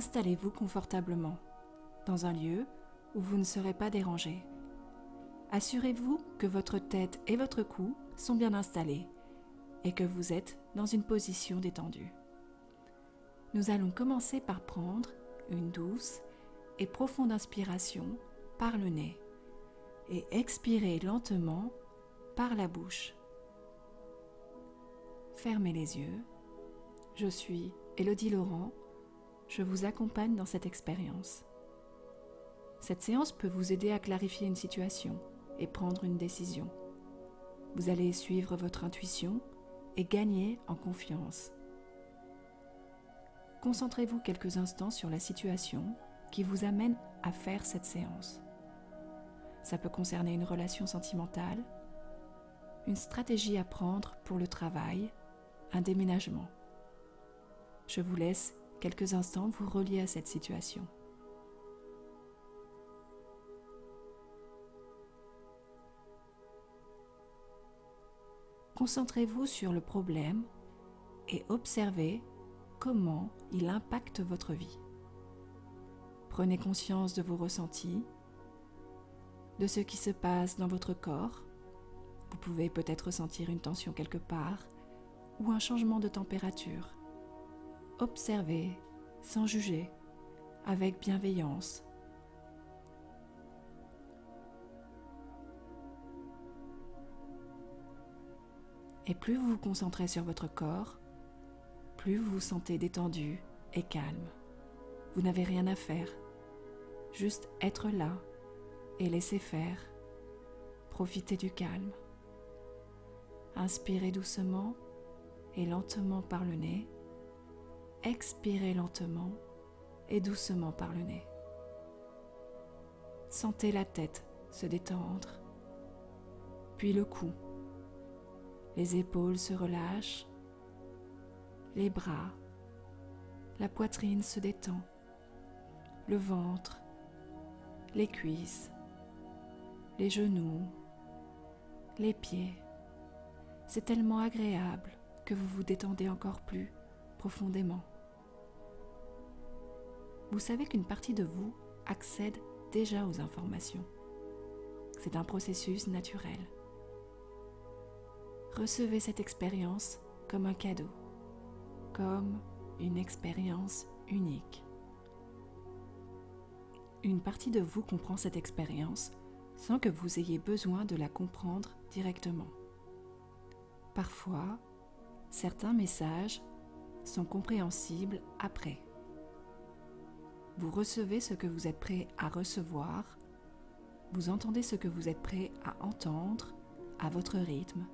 Installez-vous confortablement dans un lieu où vous ne serez pas dérangé. Assurez-vous que votre tête et votre cou sont bien installés et que vous êtes dans une position détendue. Nous allons commencer par prendre une douce et profonde inspiration par le nez et expirer lentement par la bouche. Fermez les yeux. Je suis Élodie Laurent. Je vous accompagne dans cette expérience. Cette séance peut vous aider à clarifier une situation et prendre une décision. Vous allez suivre votre intuition et gagner en confiance. Concentrez-vous quelques instants sur la situation qui vous amène à faire cette séance. Ça peut concerner une relation sentimentale, une stratégie à prendre pour le travail, un déménagement. Je vous laisse quelques instants vous relier à cette situation. Concentrez-vous sur le problème et observez comment il impacte votre vie. Prenez conscience de vos ressentis, de ce qui se passe dans votre corps. Vous pouvez peut-être ressentir une tension quelque part ou un changement de température. Observez sans juger, avec bienveillance. Et plus vous vous concentrez sur votre corps, plus vous vous sentez détendu et calme. Vous n'avez rien à faire, juste être là et laisser faire. Profitez du calme. Inspirez doucement et lentement par le nez. Expirez lentement et doucement par le nez. Sentez la tête se détendre, puis le cou. Les épaules se relâchent, les bras, la poitrine se détend, le ventre, les cuisses, les genoux, les pieds. C'est tellement agréable que vous vous détendez encore plus profondément. Vous savez qu'une partie de vous accède déjà aux informations. C'est un processus naturel. Recevez cette expérience comme un cadeau, comme une expérience unique. Une partie de vous comprend cette expérience sans que vous ayez besoin de la comprendre directement. Parfois, certains messages sont compréhensibles après. Vous recevez ce que vous êtes prêt à recevoir, vous entendez ce que vous êtes prêt à entendre à votre rythme.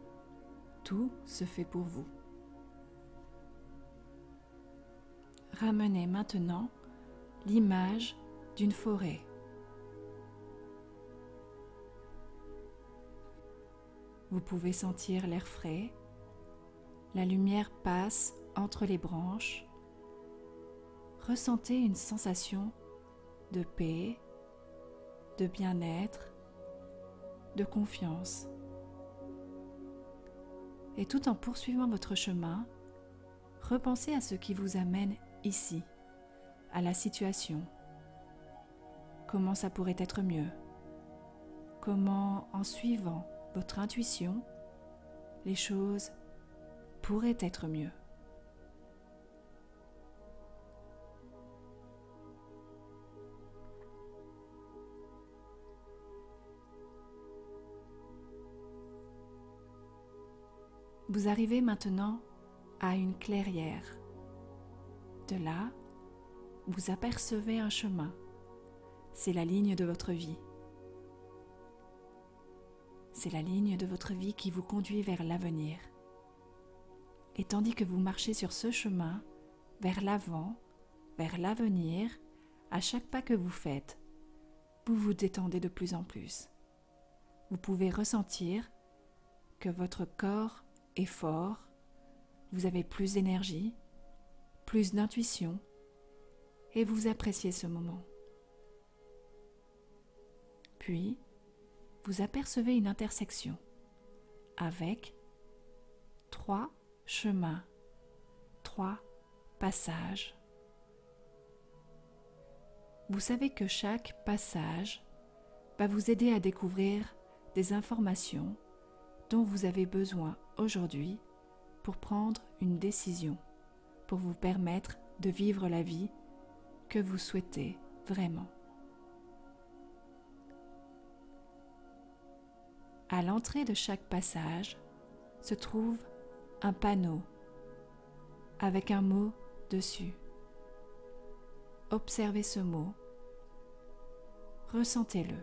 Tout se fait pour vous. Ramenez maintenant l'image d'une forêt. Vous pouvez sentir l'air frais, la lumière passe entre les branches. Ressentez une sensation de paix, de bien-être, de confiance. Et tout en poursuivant votre chemin, repensez à ce qui vous amène ici, à la situation. Comment ça pourrait être mieux? Comment, en suivant votre intuition, les choses pourraient être mieux? Vous arrivez maintenant à une clairière. De là, vous apercevez un chemin. C'est la ligne de votre vie. C'est la ligne de votre vie qui vous conduit vers l'avenir. Et tandis que vous marchez sur ce chemin, vers l'avant, vers l'avenir, à chaque pas que vous faites, vous vous détendez de plus en plus. Vous pouvez ressentir que votre corps est fort, vous avez plus d'énergie, plus d'intuition et vous appréciez ce moment. Puis, vous apercevez une intersection avec 3 chemins, 3 passages. Vous savez que chaque passage va vous aider à découvrir des informations dont vous avez besoin aujourd'hui pour prendre une décision, pour vous permettre de vivre la vie que vous souhaitez vraiment. À l'entrée de chaque passage se trouve un panneau avec un mot dessus. Observez ce mot, ressentez-le.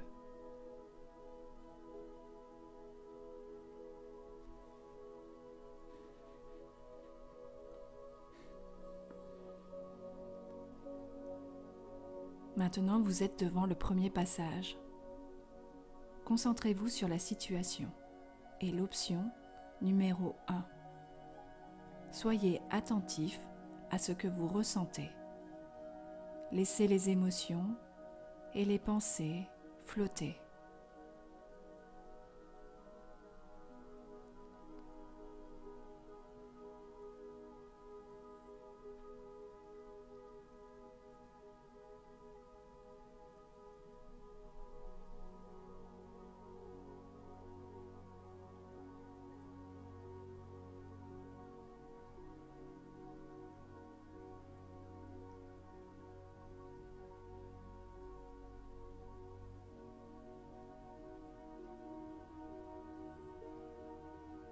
Maintenant, vous êtes devant le premier passage. Concentrez-vous sur la situation et l'option numéro 1. Soyez attentif à ce que vous ressentez. Laissez les émotions et les pensées flotter.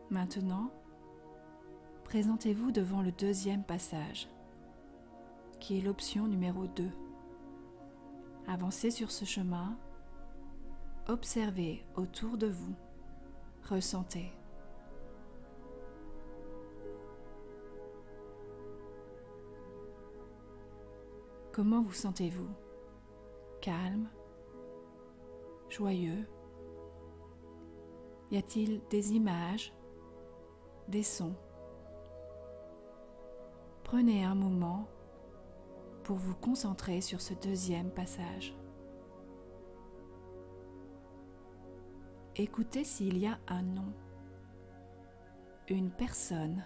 Maintenant, présentez-vous devant le deuxième passage, qui est l'option numéro 2. Avancez sur ce chemin, observez autour de vous, ressentez. Comment vous sentez-vous? Calme? Joyeux? Y a-t-il des images? Des sons? Prenez un moment pour vous concentrer sur ce deuxième passage. Écoutez s'il y a un nom, une personne.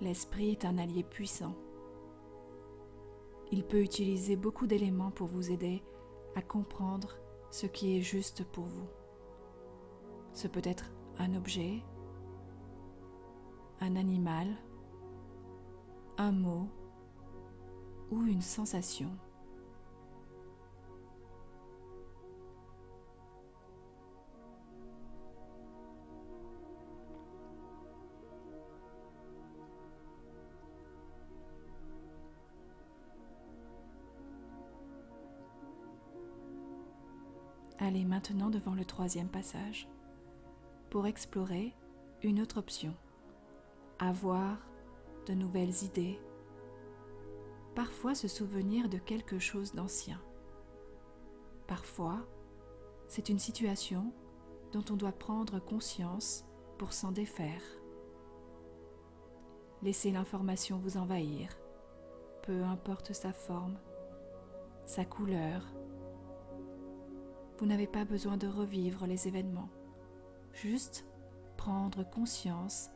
L'esprit est un allié puissant. Il peut utiliser beaucoup d'éléments pour vous aider à comprendre ce qui est juste pour vous. Ce peut être un objet, un animal, un mot ou une sensation. Allez maintenant devant le troisième passage pour explorer une autre option, avoir de nouvelles idées, parfois se souvenir de quelque chose d'ancien. Parfois, c'est une situation dont on doit prendre conscience pour s'en défaire. Laissez l'information vous envahir, peu importe sa forme, sa couleur. Vous n'avez pas besoin de revivre les événements, juste prendre conscience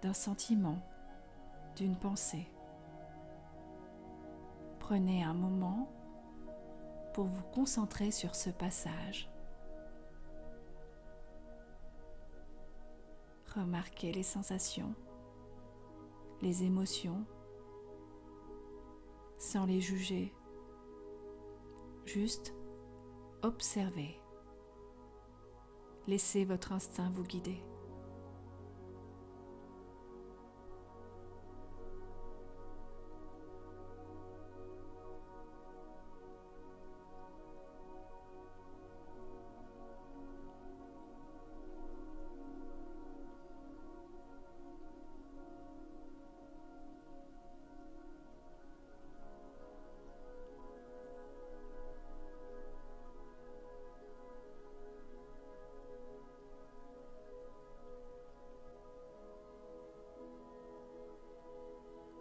d'un sentiment, d'une pensée. Prenez un moment pour vous concentrer sur ce passage. Remarquez les sensations, les émotions, sans les juger, juste observez. Laissez votre instinct vous guider.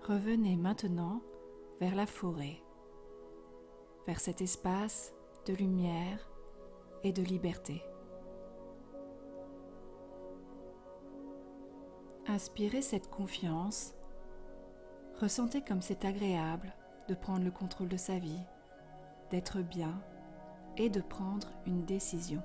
Revenez maintenant vers la forêt, vers cet espace de lumière et de liberté. Inspirez cette confiance, ressentez comme c'est agréable de prendre le contrôle de sa vie, d'être bien et de prendre une décision.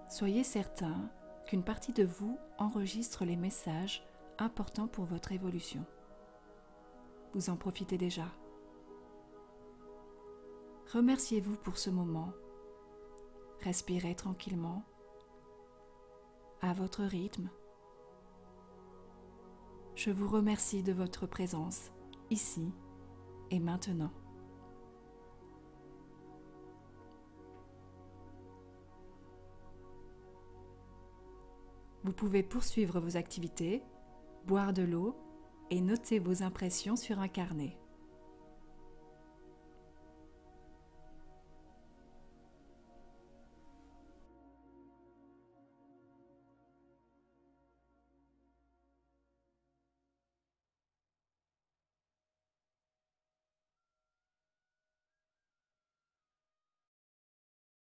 Soyez certain qu'une partie de vous enregistre les messages importants pour votre évolution. Vous en profitez déjà. Remerciez-vous pour ce moment. Respirez tranquillement, à votre rythme. Je vous remercie de votre présence, ici et maintenant. Vous pouvez poursuivre vos activités, boire de l'eau et noter vos impressions sur un carnet.